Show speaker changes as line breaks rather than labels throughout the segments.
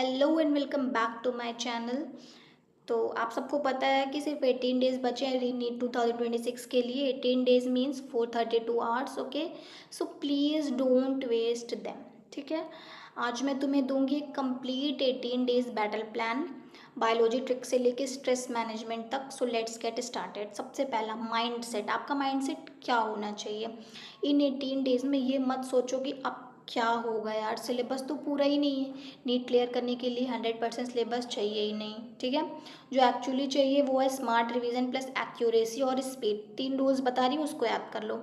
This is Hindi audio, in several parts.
Hello and welcome back to my channel. तो आप सबको पता है कि सिर्फ 18 डेज बचे हैं नीट 2026 के लिए। 18 days means 432 hours. Okay, so please don't waste them. ठीक है, आज मैं तुम्हें दूंगी एक complete 18 days battle plan, biology trick से लेके स्ट्रेस मैनेजमेंट तक। So let's get started. सबसे पहला माइंड सेट। आपका माइंड सेट क्या होना चाहिए इन 18 डेज में? ये मत सोचो कि अब क्या होगा यार, सिलेबस तो पूरा ही नहीं है। नीट क्लियर करने के लिए 100% सिलेबस चाहिए ही नहीं। ठीक है, जो एक्चुअली चाहिए वो है स्मार्ट रिवीजन प्लस एक्यूरेसी और स्पीड। 3 रूल्स बता रही हूँ, उसको याद कर लो।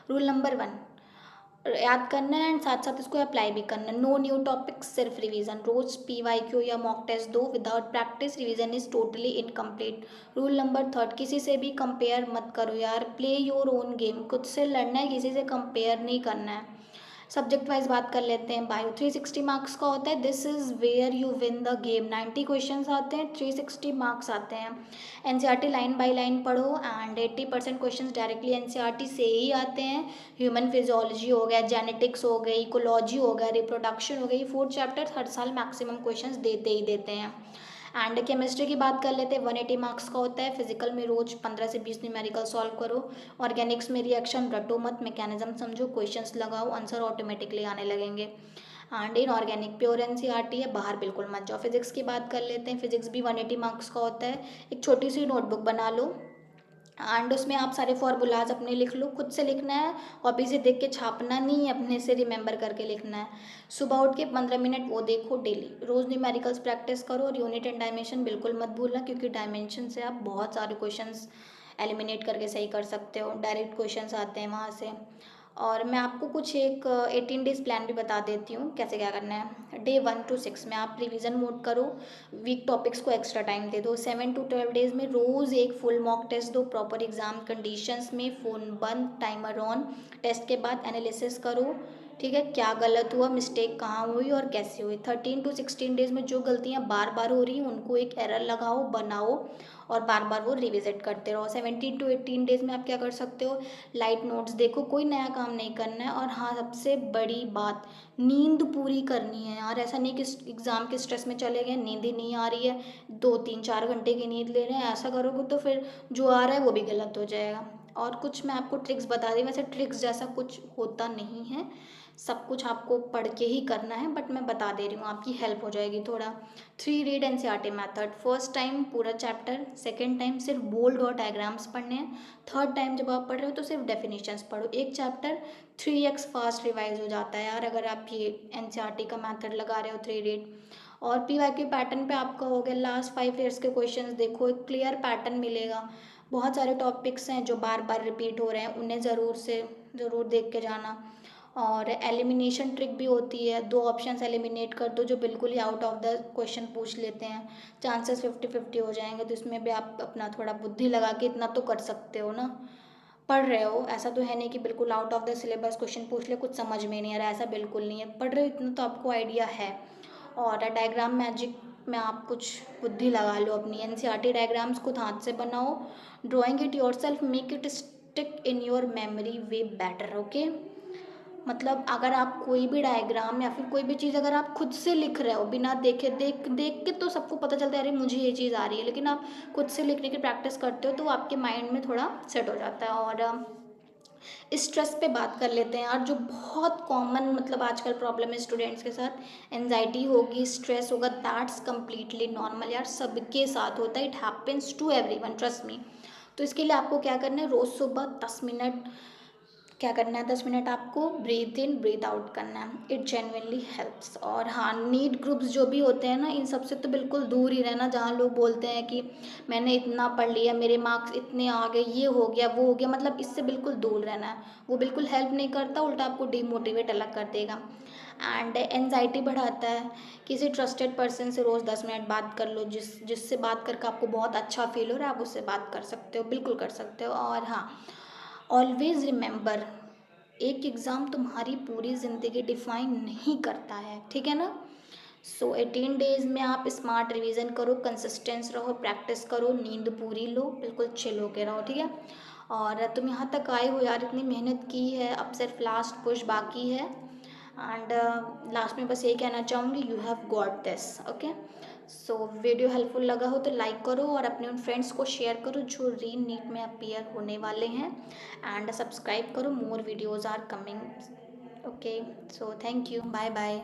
रूल नंबर 1 याद करना है एंड साथ साथ इसको अप्लाई भी करना है। नो न्यू टॉपिक, सिर्फ रिवीजन। रोज PYQ या मॉक टेस्ट दो। Without practice revision is totally incomplete. Rule number 3 किसी से भी कंपेयर मत करो यार। Play your own game. खुद से लड़ना है, किसी से कंपेयर नहीं करना है। सब्जेक्ट वाइज बात कर लेते हैं। बायो 360 मार्क्स का होता है। This is where you win the game. 90 questions आते हैं, 360 मार्क्स आते हैं। NCERT लाइन बाय लाइन पढ़ो एंड 80% क्वेश्चंस डायरेक्टली NCERT से ही आते हैं। ह्यूमन फिजियोलॉजी हो गया, जेनेटिक्स हो गई, इकोलॉजी हो गया, रिप्रोडक्शन हो गई, 4 चैप्टर हर साल मैक्सिमम क्वेश्चंस देते ही देते हैं। एंड केमिस्ट्री की बात कर लेते हैं। 180 मार्क्स का होता है। फिजिकल में रोज 15 से 20 न्यूमेरिकल सॉल्व करो। ऑर्गेनिक्स में रिएक्शन रटो मत, मैकेनिज्म समझो, क्वेश्चंस लगाओ, आंसर ऑटोमेटिकली आने लगेंगे। And in organic pure NCERT है, बाहर बिल्कुल मत जाओ। फिजिक्स की बात कर लेते हैं। फिजिक्स भी 180 मार्क्स का होता है। एक छोटी सी नोटबुक बना लो एंड उसमें आप सारे फॉर्मूलाज अपने लिख लो। खुद से लिखना है, कॉपी से देख के छापना नहीं है, अपने से रिमेंबर करके लिखना है। सुबह उठ के 15 मिनट वो देखो डेली। रोज़ न्यूमेरिकल्स प्रैक्टिस करो और यूनिट एंड डायमेंशन बिल्कुल मत भूलना, क्योंकि डायमेंशन से आप बहुत सारे क्वेश्चंस एलिमिनेट करके सही कर सकते हो। डायरेक्ट क्वेश्चंस आते हैं वहाँ से। और मैं आपको कुछ एक 18 डेज प्लान भी बता देती हूँ कैसे क्या करना है। डे 1 to 6 में आप रिवीजन मोड करो। वीक टॉपिक्स को एक्स्ट्रा टाइम दे दो। 7 to 12 डेज में रोज़ एक फुल मॉक टेस्ट दो। प्रॉपर एग्जाम कंडीशंस में फ़ोन बंद, टाइमर ऑन। टेस्ट के बाद एनालिसिस करो। ठीक है, क्या गलत हुआ, मिस्टेक कहाँ हुई और कैसे हुई। 13 to 16 डेज में जो गलतियाँ बार बार हो रही हैं उनको एक एरर लगाओ, बनाओ और बार बार वो रिविजिट करते रहो। 17 to 18 डेज में आप क्या कर सकते हो, लाइट नोट्स देखो, कोई नया काम नहीं करना है। और हाँ, सबसे बड़ी बात, नींद पूरी करनी है यार। ऐसा नहीं कि एग्ज़ाम के स्ट्रेस में चले गए, नींद ही नहीं आ रही है, 2 3 4 घंटे की नींद ले रहे हैं। ऐसा करोगे तो फिर जो आ रहा है वो भी गलत हो जाएगा। और कुछ मैं आपको ट्रिक्स बता दी। वैसे ट्रिक्स जैसा कुछ होता नहीं है, सब कुछ आपको पढ़ के ही करना है, बट मैं बता दे रही हूँ, आपकी हेल्प हो जाएगी थोड़ा। 3 read NCERT method. First time पूरा चैप्टर, सेकेंड टाइम सिर्फ बोल्ड और डायग्राम्स पढ़ने हैं, थर्ड टाइम जब आप पढ़ रहे हो तो सिर्फ डेफिनेशंस पढ़ो। एक चैप्टर 3x फास्ट रिवाइज हो जाता है यार, अगर आप ये NCERT का मैथड लगा रहे हो 3 रीड। और PYQ पैटर्न पे आपका हो गया, लास्ट 5 ईयर्स के क्वेश्चंस देखो, एक क्लियर पैटर्न मिलेगा। बहुत सारे टॉपिक्स हैं जो बार बार रिपीट हो रहे हैं, उन्हें ज़रूर देख के जाना। और एलिमिनेशन ट्रिक भी होती है। 2 ऑप्शंस एलिमिनेट कर दो जो बिल्कुल ही आउट ऑफ द क्वेश्चन पूछ लेते हैं, चांसेस 50-50 हो जाएंगे। तो इसमें भी आप अपना थोड़ा बुद्धि लगा के इतना तो कर सकते हो ना। पढ़ रहे हो, ऐसा तो है नहीं कि बिल्कुल out of the syllabus question पूछ ले, कुछ समझ में नहीं आ रहा, ऐसा बिल्कुल नहीं है। पढ़ रहे हो इतना तो आपको आइडिया है। और डायग्राम मैजिक में आप कुछ बुद्धि लगा लो अपनी। NCERT डायग्राम्स खुद हाथ से बनाओ। Drawing it your self, make it stick in your memory way better. Okay, मतलब अगर आप कोई भी डायग्राम या फिर कोई भी चीज़ अगर आप खुद से लिख रहे हो बिना देखे, देख देख के तो सबको पता चलता है अरे मुझे ये चीज़ आ रही है, लेकिन आप खुद से लिखने की प्रैक्टिस करते हो तो वो आपके माइंड में थोड़ा सेट हो जाता है। और स्ट्रेस पे बात कर लेते हैं यार, जो बहुत कॉमन मतलब आजकल प्रॉब्लम है स्टूडेंट्स के साथ। एनजाइटी होगी, स्ट्रेस होगा, दैट्स कम्प्लीटली नॉर्मल यार, सबके साथ होता है। It happens to everyone, trust me. तो इसके लिए आपको क्या करना है, रोज़ सुबह 10 मिनट क्या करना है, 10 मिनट आपको ब्रीथ इन ब्रीथ आउट करना है। It genuinely helps. और हाँ, नीड ग्रुप्स जो भी होते हैं ना, इन सबसे तो बिल्कुल दूर ही रहना, जहाँ लोग बोलते हैं कि मैंने इतना पढ़ लिया, मेरे मार्क्स इतने आ गए, ये हो गया वो हो गया, मतलब इससे बिल्कुल दूर रहना है। वो बिल्कुल हेल्प नहीं करता, उल्टा आपको डिमोटिवेट अलग कर देगा एंड एनजाइटी बढ़ाता है। किसी ट्रस्टेड पर्सन से रोज़ 10 मिनट बात कर लो, जिससे बात करके आपको बहुत अच्छा फील हो रहा है, आप उससे बात कर सकते हो, बिल्कुल कर सकते हो। और हाँ, ऑलवेज रिमेंबर, एक एग्ज़ाम तुम्हारी पूरी ज़िंदगी डिफाइन नहीं करता है, ठीक है ना। सो 18 डेज में आप स्मार्ट रिवीजन करो, कंसिस्टेंस रहो, प्रैक्टिस करो, नींद पूरी लो, बिल्कुल चिल होके रहो, ठीक है। और तुम यहाँ तक आए हो यार, इतनी मेहनत की है, अब सिर्फ लास्ट पुश बाकी है। एंड लास्ट में बस ये कहना चाहूँगी, you have got this. Okay, so video helpful लगा हो तो लाइक करो और अपने उन फ्रेंड्स को शेयर करो जो री नीट में अपीयर होने वाले हैं, एंड सब्सक्राइब करो, more videos are coming. Okay, so thank you, bye bye.